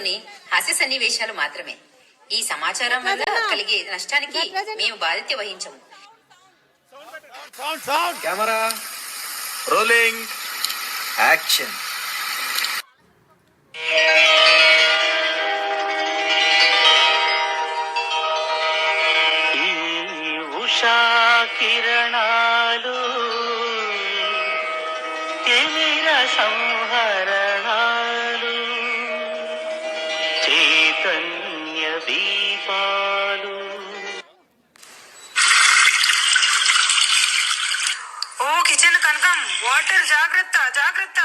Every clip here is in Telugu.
సినిమాలోని హాస్య సన్నివేశాలు మాత్రమే. ఈ సమాచారం వల్ల కలిగే నష్టానికి మేము బాధ్యత వహించము. Camera rolling action. ఉషా కిరణాలు తిమిర సంహరణాలు చైతన్య దీపాలు. ఓ కిచెన్ కనకం, వాటర్ జాగ్రత్త జాగ్రత్త.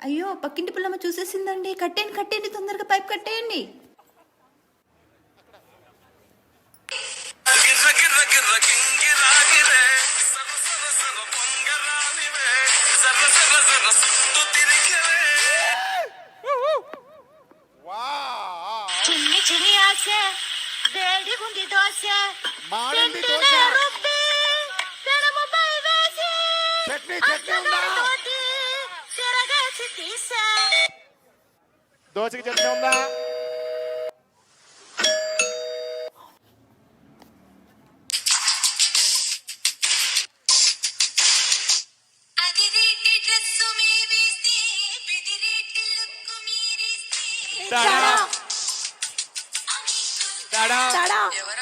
అయ్యో పక్కింటి పిల్లమ్మ చూసేసిందండి. కట్టేయండి కట్టేయండి, తొందరగా పైప్ కట్టేయండి. చిన్ని చిన్ని ఆశ వేడి గుండి దోశ రుబ్బి పెనముపై వేసి అత్తగారితోటి తిరగేసి తీసా. దోశకి చట్నీ ఉందా?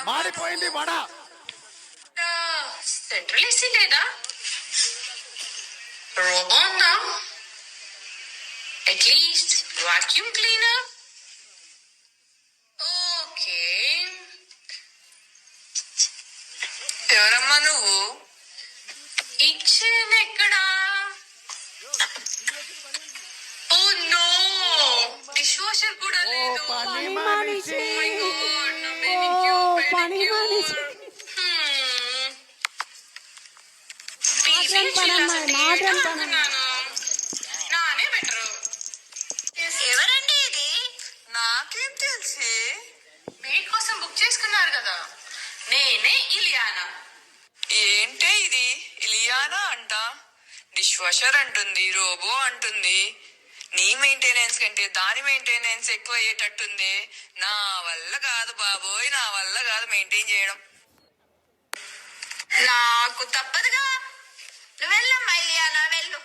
మాడిపోయింది వడ. సెంట్రల్ ఏసీ లేదా? రోబో ఉందా? At least vacuum cleaner. ఓకే, ఎవరమ్మా నువ్వు? కిచెన్ ఎక్కడా? ఓ నో, డిష్ వాషర్ కూడా లేదు. పని మనిషి. నానే బెటర్. ఎవరండి ఇది? నాకేం తెలిసి. మెయిడ్ కోసం బుక్ చేసుకున్నారు కదా. నేనే ఇలియానా. ఏంటే ఇది? ఇలియానా అంట, డిష్ వాషర్ అంటుంది, రోబో అంటుంది. నీ మెయింటెనెన్స్ కంటే దాని మెయింటెనెన్స్ ఎక్కువ అయ్యేటట్టుంది. నా వల్ల కాదు బాబోయ్, నా వల్ల కాదు మెయింటైన్ చేయడం. నాకు తప్పదుగా. నువ్వు వెళ్ళమ్మా ఇలియానా, వెళ్ళు.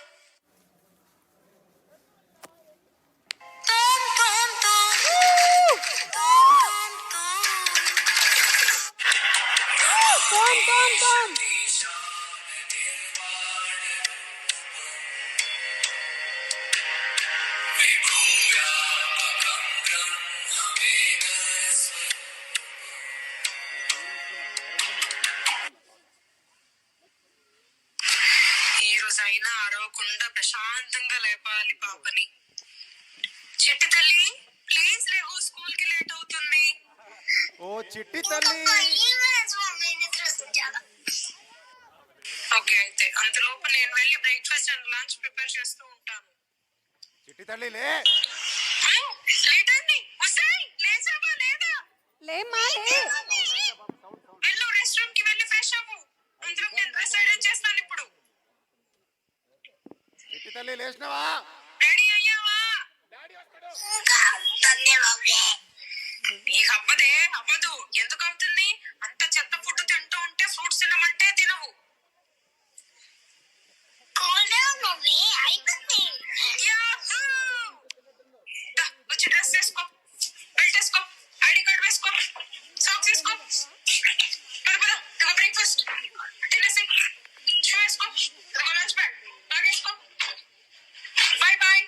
ఈ రోజైనా అరవకుండా ప్రశాంతంగా లేపాలి పాపని. చిట్టి తల్లి ప్లీజ్ లేవు, స్కూల్ కి లేట్ అవుతుంది. ఓ చిట్టి తల్లి. ఓకే, అయితే అంతలోపు నేను వెళ్ళి బ్రేక్ఫాస్ట్ అండ్ లంచ్ ప్రిపేర్ చేస్తూ ఉంటాను. చిట్టి తల్లి లే. లేట్ అయింది. ఉసేయ్, లేచావా లేదా? వెళ్ళు, రెస్ట్ రూమ్ కి వెళ్ళి ఫ్రెష్ అవ్వు. అందరం నేను డ్రెస్ ఐరన్ చేస్తాను ఇప్పుడు. చిట్టి తల్లి లేచినావా? రెడీ అయ్యావా? నీకు అవ్వదే? అవ్వదు. ఎందుకు అవుతుంది? అంత చెత్త ఫుడ్ తింటూ ఉంటే ఫ్రూట్స్ తినమంటే తినవు. వచ్చి డ్రెస్ వేసుకో, బెల్ట్ వేసుకో, ఐడి కార్డ్ వేసుకో, సాక్స్ వేసుకో. బ్రేక్ఫాస్ట్ తినేసి షూ వేసుకో, లంచ్ బ్యాగ్ వేసుకో. Bye bye.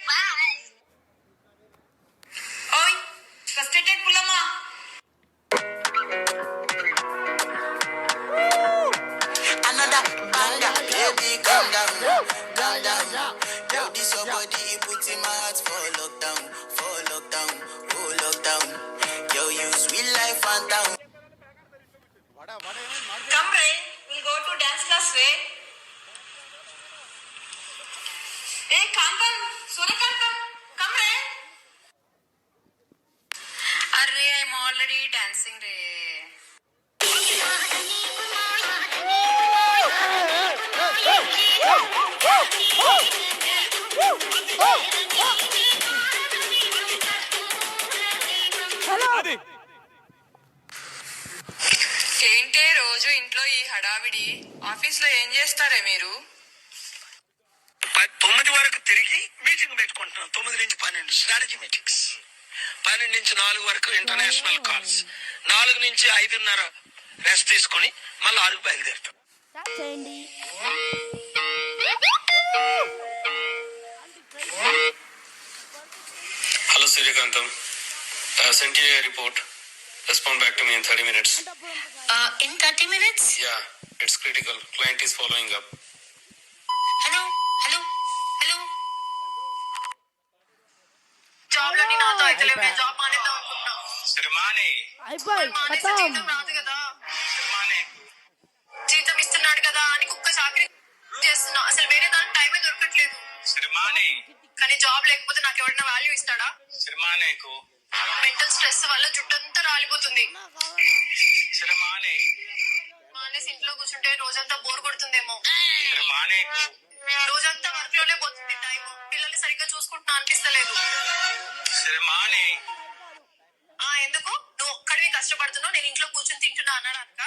ఓయ్ ఫ్రస్ట్రేటెడ్ పుల్లమ్మా. Another banger, baby, calm down, calm down. Yo, this your body, it puts in my heart for lockdown, oh lockdown. Yo, you sweet life, and down. Come Ray, we'll go to dance class Ray. Hey Kankan, Suryakankan, come Ray. Array, I'm already dancing Ray. అది ఏంటే రోజు ఇంట్లో ఈ హడావిడి, ఆఫీస్ లో ఏం చేస్తారే మీరు? 9 వరకు తిరిగి మీటింగ్ పెట్టుకుంటున్నాం. 9 నుంచి 12 స్ట్రాటజీ మీటింగ్స్, 12 నుంచి 4 వరకు ఇంటర్నేషనల్ కాల్స్, 4 నుంచి 5:30 రెస్ట్ తీసుకుని మళ్ళీ 6కు బయలుదేరుతాం. చేయండి. Hello, Suryakantam. I have sent you a report. Respond back to me in 30 minutes. In 30 minutes? Yeah, it's critical. Client is following up. Hello hello hello, job లోని నాతో అయితే నేను జాబ్ మానేద్దాం అనుకుంటున్నా. శ్రీమాని అయిపోయి మానేస్తే జీతం రాదు కదా. జీతం ఇస్తున్నాడు కదా అని కుక్క చాకరీ చేస్తున్నా. అసలు వేరే దానికి టైమే దొరకట్లేదు. శ్రీమాని కానీ జాబ్ లేకపోతే నాకు ఎవరైనా వాల్యూ ఇస్తాడా? శ్రీమానేకు మెంటల్ స్ట్రెస్ వల్ల జుట్టంతా రాలిపోతుంది. శ్రీమాని మానేసి ఇంట్లో కూర్చుంటే రోజంతా బోర్ కొడుతుందేమో. శ్రీమానేకు రోజంతా వర్క్ లోనే పోతుంది టైం. పిల్లల్ని సరిగ్గా చూసుకుంటున్నా అనిపిస్తలేదు. శ్రీమాని ఎందుకు నువ్వు ఒక్కడివి కష్టపడుతున్నావు, నేను ఇంట్లో కూర్చొని తింటున్నా అన్నాడనుక?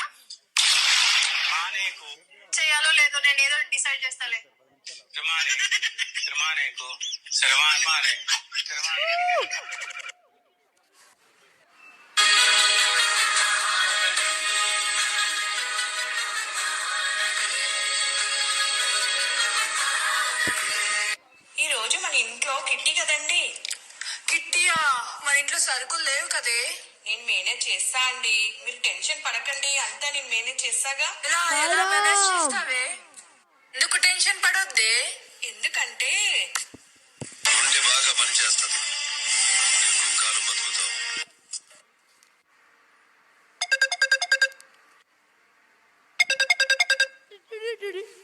మానేకు చేయాలో లేదో నేను ఏదో డిసైడ్ చేస్తాలే. శ్రీమాని శ్రీమానేకు శ్రీమాని శ్రీమాని ఈ రోజు మన ఇంట్లో కిట్టి కదండి. కిట్టియా? మన ఇంట్లో సరుకులు లేవు కదే. నేను మేనేజ్ చేస్తా అండి, మీరు టెన్షన్ పడకండి, అంతా నేను మేనేజ్ చేస్తాగా. ఎలా మేనేజ్ చేస్తావే? ఎందుకు టెన్షన్ పడొద్దే? ఎందుకంటే ఉంటే బాగా పనిచేస్తుంది. ఎక్కువ కాలం బతుకుతావు.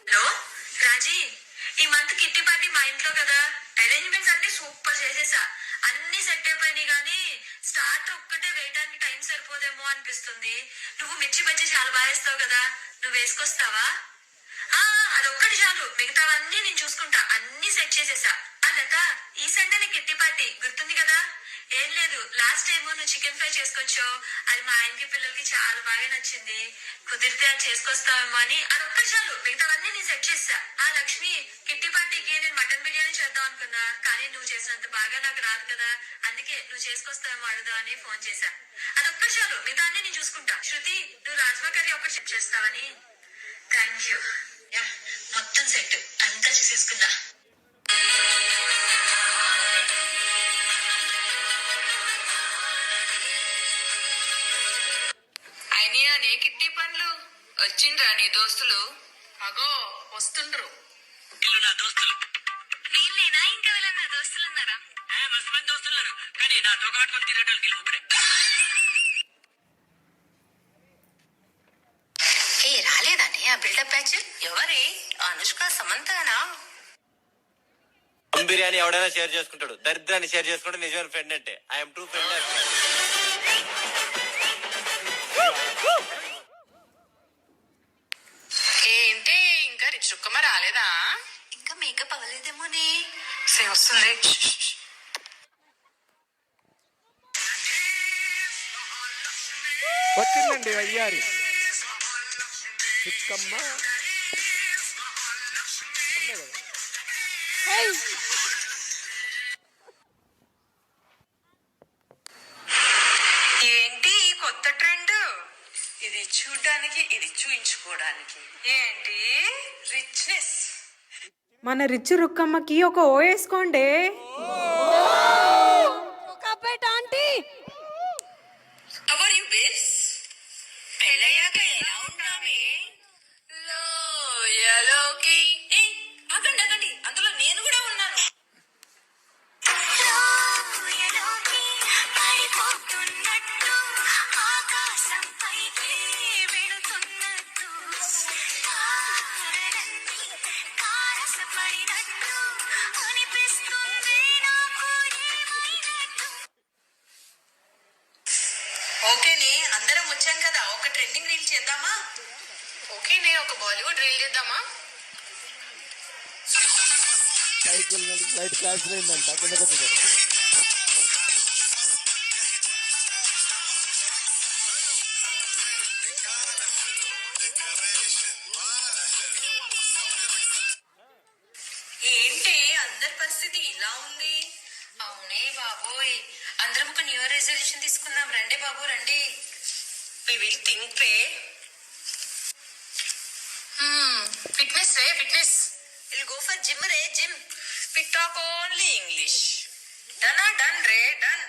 హలో రాజీ, ఈ మంత్ కిట్టి పార్టీ మా ఇంట్లో కదా. అరేంజ్మెంట్స్ అన్ని సూపర్ చేసేసా, అన్ని సెట్ అయిపోయినాయి. కానీ స్టార్ట్ ఒక్కటే వేయడానికి టైం సరిపోదేమో అనిపిస్తుంది. నువ్వు మిర్చి బజ్జీ చాలా బాగా వేస్తావు కదా, నువ్వు వేసుకొస్తావా? అదొక్కటి చాలు, మిగతావన్నీ నేను చూసుకుంటా. అన్ని సెట్ చేసేసా. లత, ఈ సండే కిట్టి పార్టీ గుర్తుంది కదా? ఏం లేదు, లాస్ట్ టైం నువ్వు చికెన్ ఫ్రై చేసుకొచ్చావు, అది మా ఆయనకి పిల్లలకి చాలా బాగా నచ్చింది. కుదిరితే అది చేసుకొస్తావేమో అని. అదొక్కటి చాలు, మిగతావన్నీ నేను సెట్ చేస్తా. లక్ష్మి, కిట్టి పార్టీకి నేను మటన్ బిర్యానీ చేద్దాం అనుకున్నా, కానీ నువ్వు చేసినంత బాగా నాకు రాదు కదా, అందుకే నువ్వు చేసుకొస్తావేమో అడుగుదాం అని ఫోన్ చేశా. అదొక్కటి చాలు, మిగతా అన్ని నేను చూసుకుంటా. శృతి, నువ్వు రాజ్మా కర్రీ ఒకటి చెక్ చేస్తావని. Thank you. మొత్తం సెట్ అంతా చేసేసుకున్నా. అయినా నే కిట్టి పనులు వచ్చిండ్రా నీ దోస్తులు? అగో వస్తుండ్రు. వీళ్ళు నా దోస్తులు. వీళ్ళేనా? ఇంకా వెళ్ళన్నా దోస్తులు ఉన్నారా? మస్తు మంది దోస్తున్నారు, కానీ నా తోకాటుకొని తిరిగేటోళ్ళు వీళ్ళు ముగ్గురే. రాలేదానే ఆ బిల్డప్ బ్యాచ్? ఎవరి? అనుష్క, సమంతానా? బిర్యానీ ఎవడైనా షేర్ చేసుకుంటాడు, దరిద్రాన్ని షేర్ చేసుకుంటే నిజమైన ఫ్రెండ్ అంటే. I'm true friend. ఏంటి ఇంకా రిచ్ రుక్కమ్మ రాలేదా? ఇంకా మేకప్ అవ్వలేదేమోనే. వస్తుంది. వచ్చిందండి అయ్యారి చిక్కమ్మ. ఏంటి ఈ కొత్త ట్రెండ్? ఇది చూడ్డానికి, ఇది చూయించుకోవడానికి. ఏంటి రిచ్నెస్? మన రిచ్ రుక్కమ్మకి ఒక ఓ వేసుకోండి. How're you babes? పెళ్ళయ్యాక ఎలా ఉన్నామే? లోయలోకి. ఆగండి ఆగండి, అందులో నేను కూడా ఉన్నాను. ఓకేనే, అందరం వచ్చాం కదా, ఒక ట్రెండింగ్ రీల్ చేద్దామా? ఓకేనే, ఒక బాలీవుడ్ రీల్ చేద్దామా? ఫ్లైట్ క్యాన్సిల్ అయిందంట, కిందకి వచ్చేసారు. అందరం ఒక న్యూ ఇయర్ రెజల్యూషన్ తీసుకుందాం. రండి బాబు రండి. వి విల్ థింక్ రే. ఫిట్నెస్ రే fitness. Will go for gym రే gym. We talk only English. Done done రే డన్.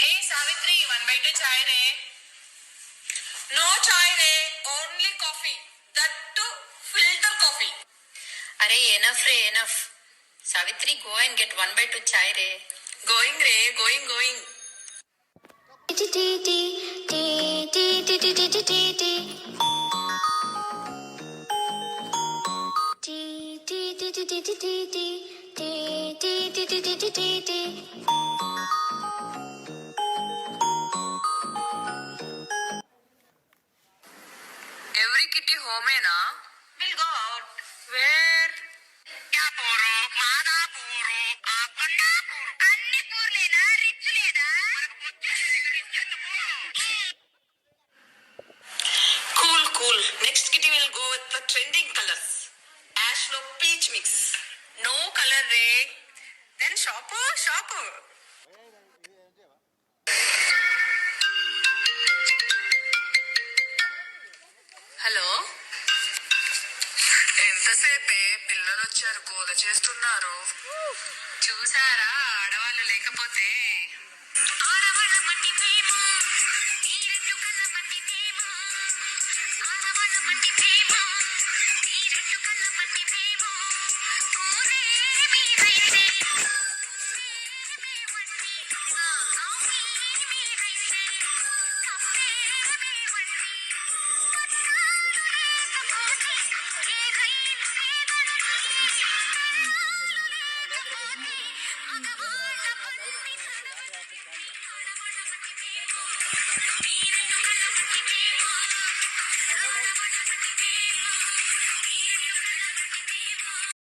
హే సావిత్రి 1/2 చాయ్ రే. నో చాయ్ రే, only coffee, that too filter coffee. అరే ఎనఫ్ రే enough. Savitri go and get 1/2 chai రే. గోయింగ్ రే గోయింగ్ గోయింగ్. ఎవ్రీ కిట్టి హోమేనా? Will go out. వేర్? పూరు మాదాపూరు ఆ కొండాపూరు అన్ని పూర్లేనా రిచ్ లేదా cool cool. Next kitty will go with the trending colours. Ash లో పీచ్ మిక్స్. నో కలర్ రే. Then shop shop. హలో, ఎంతసేపే పిల్లలు వచ్చారు, గోల చేస్తున్నారు. చూసారా ఆడవాళ్ళు లేకపోతే